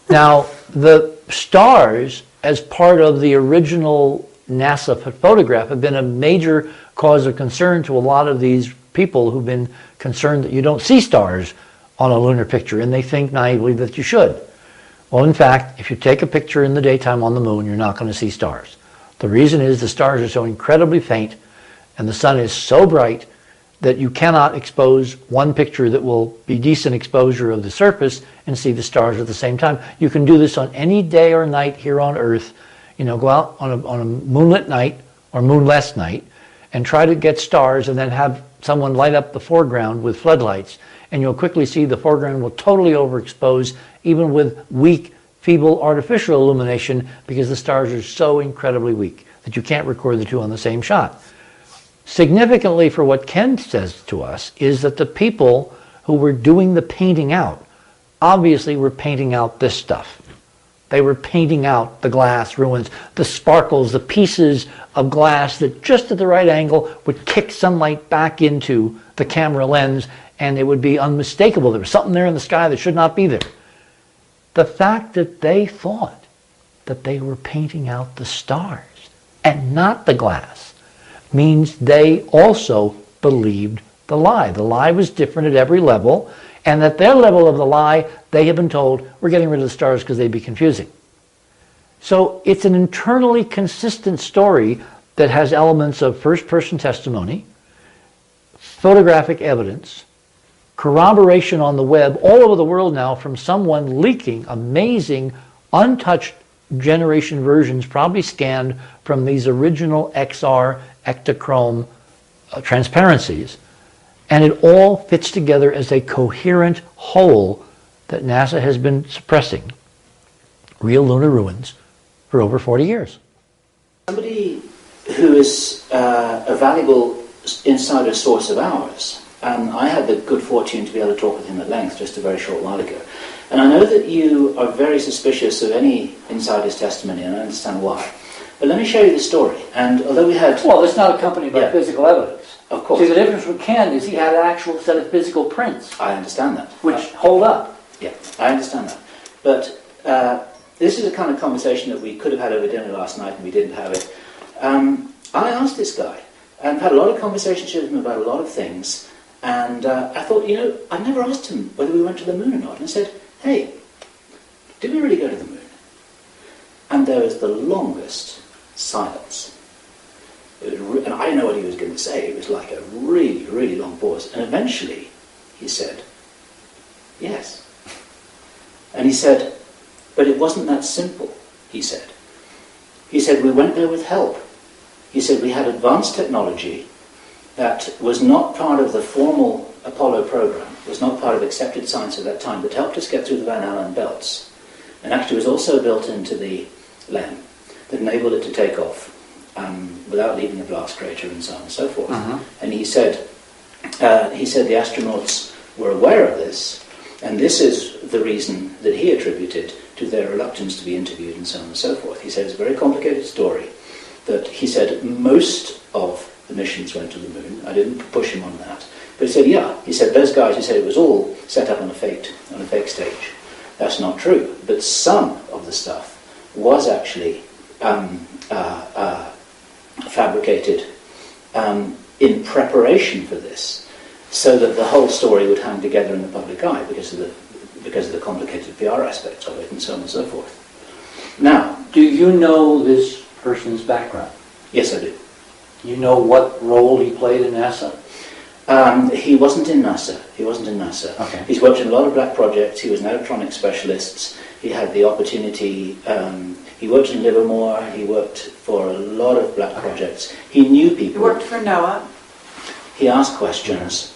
Now, the stars, as part of the original NASA photograph, have been a major cause of concern to a lot of these people who've been concerned that you don't see stars on a lunar picture, and they think naively that you should. Well, in fact, if you take a picture in the daytime on the moon, you're not going to see stars. The reason is the stars are so incredibly faint and the sun is so bright that you cannot expose one picture that will be decent exposure of the surface and see the stars at the same time. You can do this on any day or night here on Earth. Go out on a moonlit night or moonless night and try to get stars and then have someone light up the foreground with floodlights, and you'll quickly see the foreground will totally overexpose even with weak, feeble artificial illumination, because the stars are so incredibly weak that you can't record the two on the same shot. Significantly for what Ken says to us is that the people who were doing the painting out obviously were painting out this stuff. They were painting out the glass ruins, the sparkles, the pieces of glass that just at the right angle would kick sunlight back into the camera lens, and it would be unmistakable. There was something there in the sky that should not be there. The fact that they thought that they were painting out the stars and not the glass means they also believed the lie. The lie was different at every level, and at their level of the lie, they have been told, "We're getting rid of the stars because they'd be confusing." So it's an internally consistent story that has elements of first-person testimony, photographic evidence, corroboration on the web all over the world now from someone leaking amazing, untouched generation versions, probably scanned from these original XR Ektachrome transparencies. And it all fits together as a coherent whole that NASA has been suppressing real lunar ruins for over 40 years. Somebody who is a valuable insider source of ours, and I had the good fortune to be able to talk with him at length just a very short while ago. And I know that you are very suspicious of any insider's testimony, and I understand why. But let me show you the story. And although we had... Well, it's not accompanied by physical evidence. Of course. See, the difference with Ken is he had an actual set of physical prints. I understand that. Which hold up. Yeah, I understand that. But this is the kind of conversation that we could have had over dinner last night and we didn't have it. I asked this guy, and had a lot of conversations with him about a lot of things, and I thought, I never asked him whether we went to the moon or not. And I said, "Hey, did we really go to the moon?" And there was the longest silence. And I didn't know what he was going to say. It was like a really, really long pause. And eventually, he said, "Yes." And he said, "But it wasn't that simple," he said. He said, "We went there with help." He said, "We had advanced technology that was not part of the formal Apollo program, was not part of accepted science at that time, that helped us get through the Van Allen belts. And actually was also built into the LEM that enabled it to take off without leaving a blast crater and so on and so forth." And he said the astronauts were aware of this, and this is the reason that he attributed to their reluctance to be interviewed and so on and so forth. He said it's a very complicated story, that he said most of the missions went to the moon. I didn't push him on that. But he said, he said those guys, he said it was all set up on a fake stage. That's not true. But some of the stuff was actually fabricated in preparation for this, so that the whole story would hang together in the public eye because of the complicated PR aspects of it, and so on and so forth. Now, Do you know this person's background? yes, I do. You know what role he played in NASA? He wasn't in NASA. He wasn't in NASA. Okay. He's worked in a lot of black projects. He was an electronic specialist. He had the opportunity. He worked in Livermore. He worked for a lot of black projects. He knew You people. worked for NOAA. He asked questions.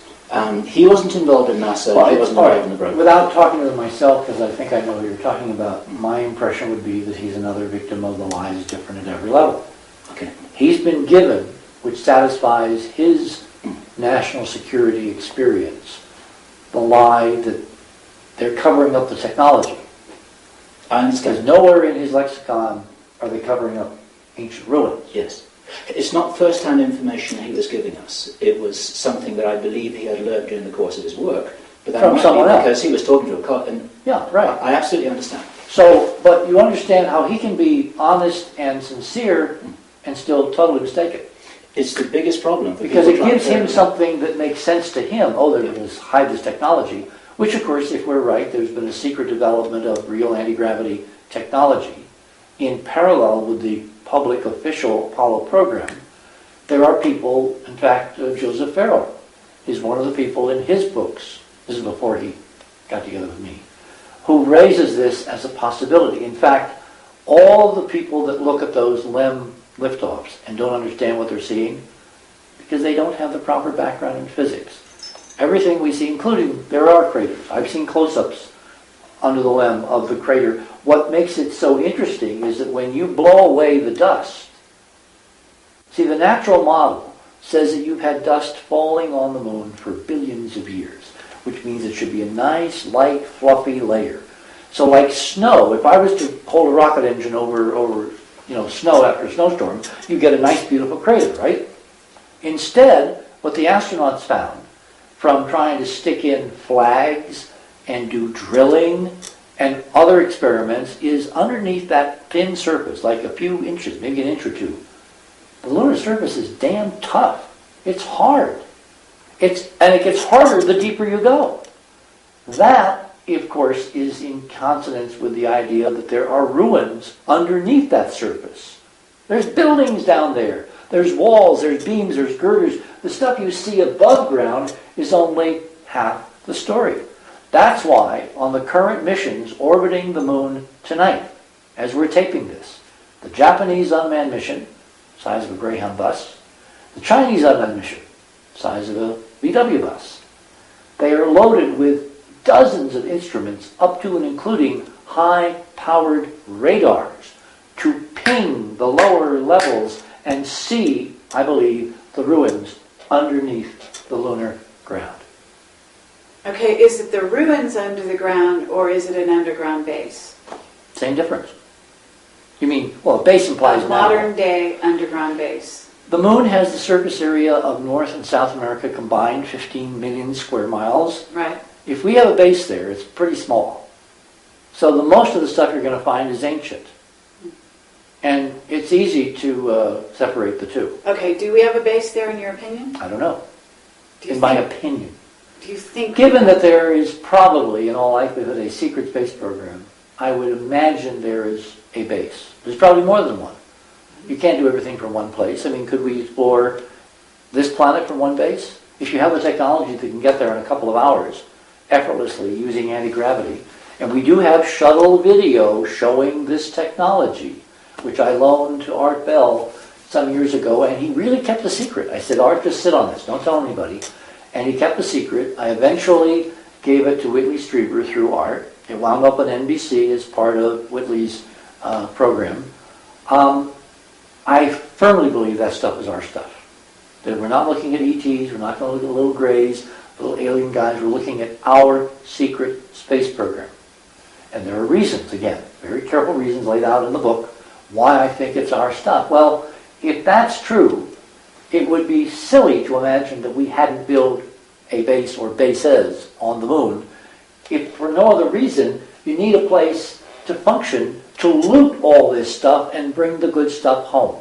He wasn't involved in NASA. He wasn't involved in the program. Without talking to him myself, because I think I know who you're talking about, my impression would be that he's another victim of the lies different at every level. Okay. He's been given, which satisfies his national security experience, the lie that they're covering up the technology. I Because understand. nowhere in his lexicon are they covering up ancient ruins. Yes. It's not first-hand information he was giving us. It was something that I believe he had learned during the course of his work. But that From might someone be else. because he was talking to a and Yeah, right. I absolutely understand. So, but you understand how he can be honest and sincere and still totally mistaken. It's the biggest problem. For Because it people gives trying him to- something that makes sense to him. Oh, they're going to hide this technology. Which, of course, if we're right, there's been a secret development of real anti-gravity technology in parallel with the public official Apollo program. There are people, in fact, Joseph Farrell is one of the people in his books, this is before he got together with me, who raises this as a possibility. In fact, all the people that look at those LEM liftoffs and don't understand what they're seeing, because they don't have the proper background in physics. Everything we see, including, there are craters. I've seen close-ups under the LEM of the crater. What makes it so interesting is that when you blow away the dust, see, the natural model says that you've had dust falling on the moon for billions of years, which means it should be a nice, light, fluffy layer. So like snow, if I was to hold a rocket engine over snow after a snowstorm, you get a nice, beautiful crater, right? Instead, what the astronauts found from trying to stick in flags and do drilling and other experiments is underneath that thin surface, like a few inches, maybe an inch or two. The lunar surface is damn tough. It's hard. And it gets harder the deeper you go. That, of course, is in consonance with the idea that there are ruins underneath that surface. There's buildings down there. There's walls, there's beams, there's girders. The stuff you see above ground is only half the story. That's why on the current missions orbiting the moon tonight, as we're taping this, the Japanese unmanned mission, size of a Greyhound bus, the Chinese unmanned mission, size of a VW bus, they are loaded with dozens of instruments up to and including high-powered radars to ping the lower levels and see, I believe, the ruins underneath the lunar ground. Okay, is it the ruins under the ground or is it an underground base? Same difference. You mean, well, base implies A now. modern day underground base. The moon has the surface area of North and South America combined, 15 million square miles. Right. If we have a base there, it's pretty small. So the most of the stuff you're going to find is ancient. And it's easy to separate the two. Okay, do we have a base there in your opinion? I don't know. Do you In my think- opinion. Do you think... Given that there is probably, in all likelihood, a secret space program, I would imagine there is a base. There's probably more than one. You can't do everything from one place. I mean, could we explore this planet from one base? If you have the technology that can get there in a couple of hours, effortlessly, using anti-gravity, and we do have shuttle video showing this technology, which I loaned to Art Bell some years ago, and he really kept a secret. I said, Art, just sit on this, don't tell anybody. And he kept a secret. I eventually gave it to Whitley Strieber through Art. It wound up on NBC as part of Whitley's program. I firmly believe that stuff is our stuff. That we're not looking at ETs, we're not going to look at little grays, little alien guys, we're looking at our secret space program. And there are reasons, again, very careful reasons laid out in the book, why I think it's our stuff. Well, if that's true, it would be silly to imagine that we hadn't built a base or bases on the moon. If for no other reason, you need a place to function to loot all this stuff and bring the good stuff home.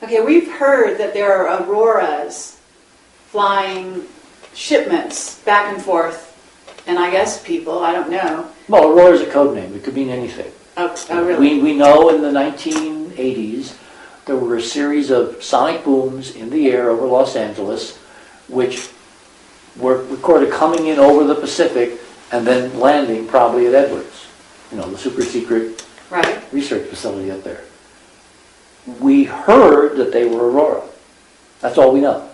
Okay, we've heard that there are auroras flying shipments back and forth, and I guess people, I don't know. Well, Aurora is a code name. It could mean anything. Oh really? We know in the 1980s there were a series of sonic booms in the air over Los Angeles, which were recorded coming in over the Pacific and then landing probably at Edwards, the super secret research facility up there. We heard that they were Aurora. That's all we know.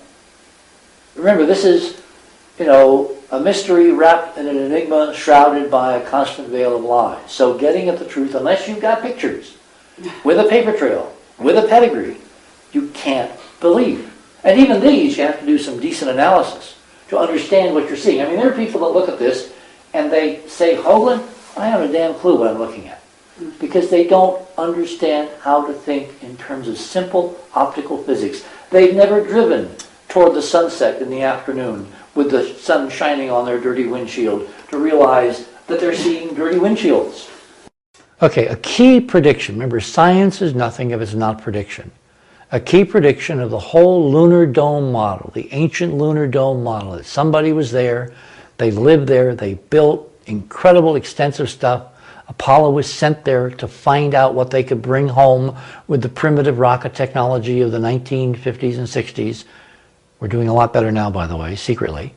Remember, this is, a mystery wrapped in an enigma shrouded by a constant veil of lies. So getting at the truth, unless you've got pictures with a paper trail, with a pedigree, you can't believe. And even these, you have to do some decent analysis to understand what you're seeing. I mean, there are people that look at this and they say, Hoagland, I have a damn clue what I'm looking at. Because they don't understand how to think in terms of simple optical physics. They've never driven toward the sunset in the afternoon with the sun shining on their dirty windshield to realize that they're seeing dirty windshields. Okay, a key prediction. Remember, science is nothing if it's not prediction. A key prediction of the whole lunar dome model, the ancient lunar dome model, that somebody was there, they lived there, they built incredible, extensive stuff. Apollo was sent there to find out what they could bring home with the primitive rocket technology of the 1950s and 60s. We're doing a lot better now, by the way, secretly.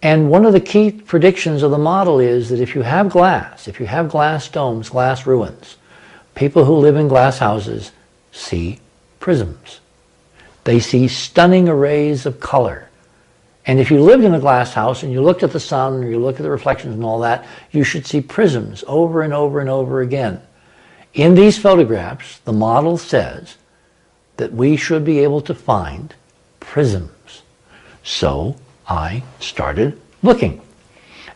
And one of the key predictions of the model is that if you have glass domes, glass ruins, people who live in glass houses see prisms. They see stunning arrays of color. And if you lived in a glass house and you looked at the sun or you looked at the reflections and all that, you should see prisms over and over and over again. In these photographs, the model says that we should be able to find prisms. So I started looking.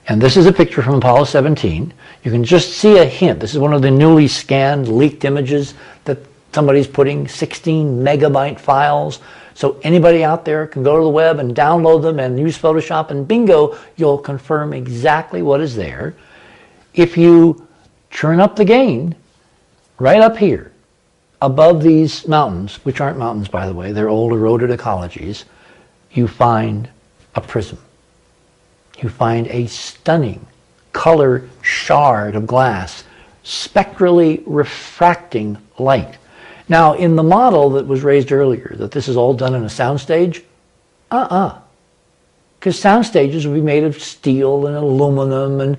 And this is a picture from Apollo 17. You can just see a hint. This is one of the newly scanned, leaked images that somebody's putting 16 megabyte files. So anybody out there can go to the web and download them and use Photoshop, and bingo, you'll confirm exactly what is there. If you turn up the gain, right up here, above these mountains, which aren't mountains, by the way, they're old eroded ecologies, you find a prism. You find a stunning color shard of glass, spectrally refracting light. Now, in the model that was raised earlier, that this is all done in a soundstage, because sound stages would be made of steel and aluminum and,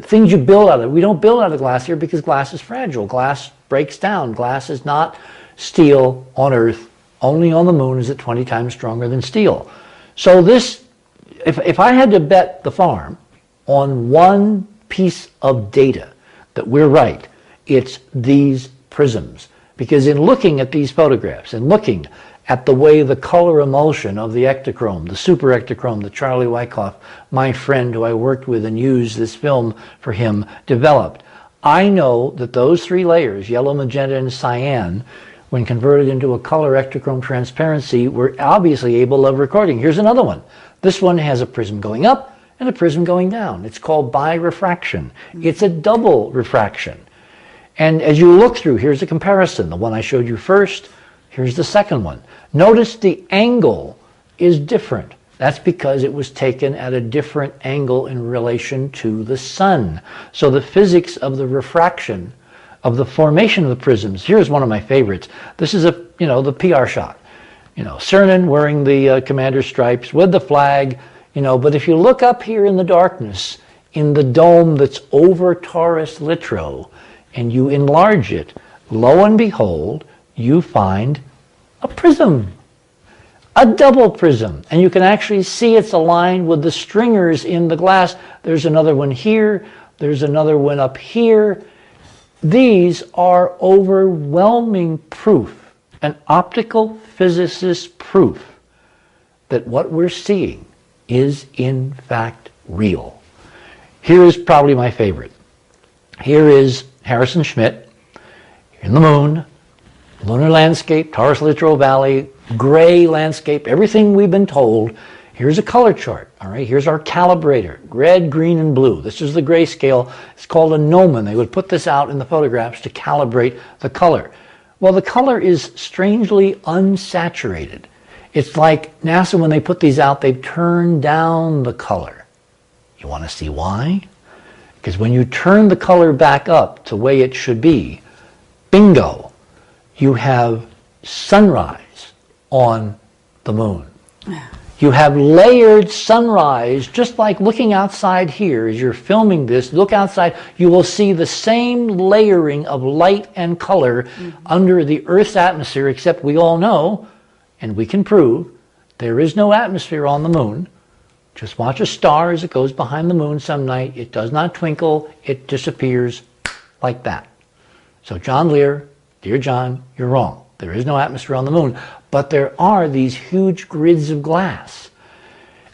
things you build out of. We don't build out of glass here because glass is fragile. Glass breaks down. Glass is not steel on Earth. Only on the moon is it 20 times stronger than steel. So this, if I had to bet the farm on one piece of data that we're right, it's these prisms. Because in looking at these photographs and looking at the way the color emulsion of the ectochrome, the super ectochrome that Charlie Wyckoff, my friend who I worked with and used this film for him, developed, I know that those three layers, yellow, magenta, and cyan, when converted into a color ectochrome transparency, were obviously able of recording. Here's another one. This one has a prism going up and a prism going down. It's called birefraction. It's a double refraction. And as you look through, here's a comparison. The one I showed you first, here's the second one. Notice the angle is different. That's because it was taken at a different angle in relation to the sun. So the physics of the refraction, of the formation of the prisms, here's one of my favorites. This is the PR shot. Cernan wearing the commander's stripes with the flag, but if you look up here in the darkness, in the dome that's over Taurus Littrow, and you enlarge it, lo and behold, you find a prism, a double prism. And you can actually see it's aligned with the stringers in the glass. There's another one here. There's another one up here. These are overwhelming proof, an optical physicist's proof, that what we're seeing is in fact real. Here is probably my favorite. Here is Harrison Schmitt in the moon, lunar landscape, Taurus Littrow Valley, gray landscape, everything we've been told. Here's a color chart, all right? Here's our calibrator, red, green, and blue. This is the grayscale. It's called a gnomon. They would put this out in the photographs to calibrate the color. Well, the color is strangely unsaturated. It's like NASA, when they put these out, they've turned down the color. You want to see why? Because when you turn the color back up to the way it should be, bingo, you have sunrise on the moon. You have layered sunrise, just like looking outside here. As you're filming this, look outside, you will see the same layering of light and color under the Earth's atmosphere, except we all know, and we can prove, there is no atmosphere on the moon. Just watch a star as it goes behind the moon some night. It does not twinkle. It disappears like that. So John Lear, dear John, you're wrong. There is no atmosphere on the moon. But there are these huge grids of glass.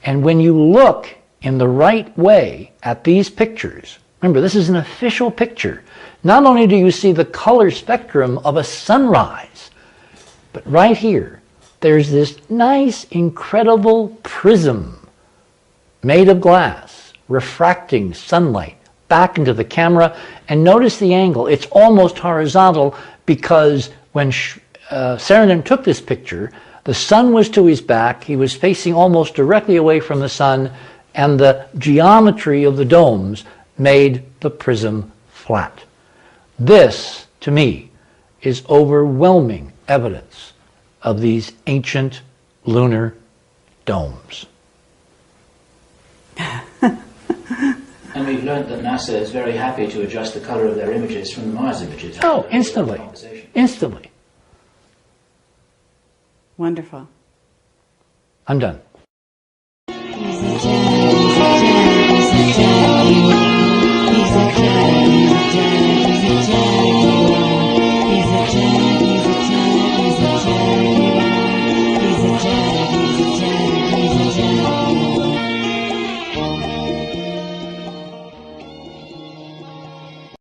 And when you look in the right way at these pictures, remember, this is an official picture. Not only do you see the color spectrum of a sunrise, but right here, there's this nice, incredible prism made of glass, refracting sunlight back into the camera. And notice the angle. It's almost horizontal because when Saarinen took this picture, the sun was to his back, he was facing almost directly away from the sun, and the geometry of the domes made the prism flat. This, to me, is overwhelming evidence of these ancient lunar domes. And we've learned that NASA is very happy to adjust the color of their images from the Mars images. Oh, instantly. Instantly. Wonderful. I'm done.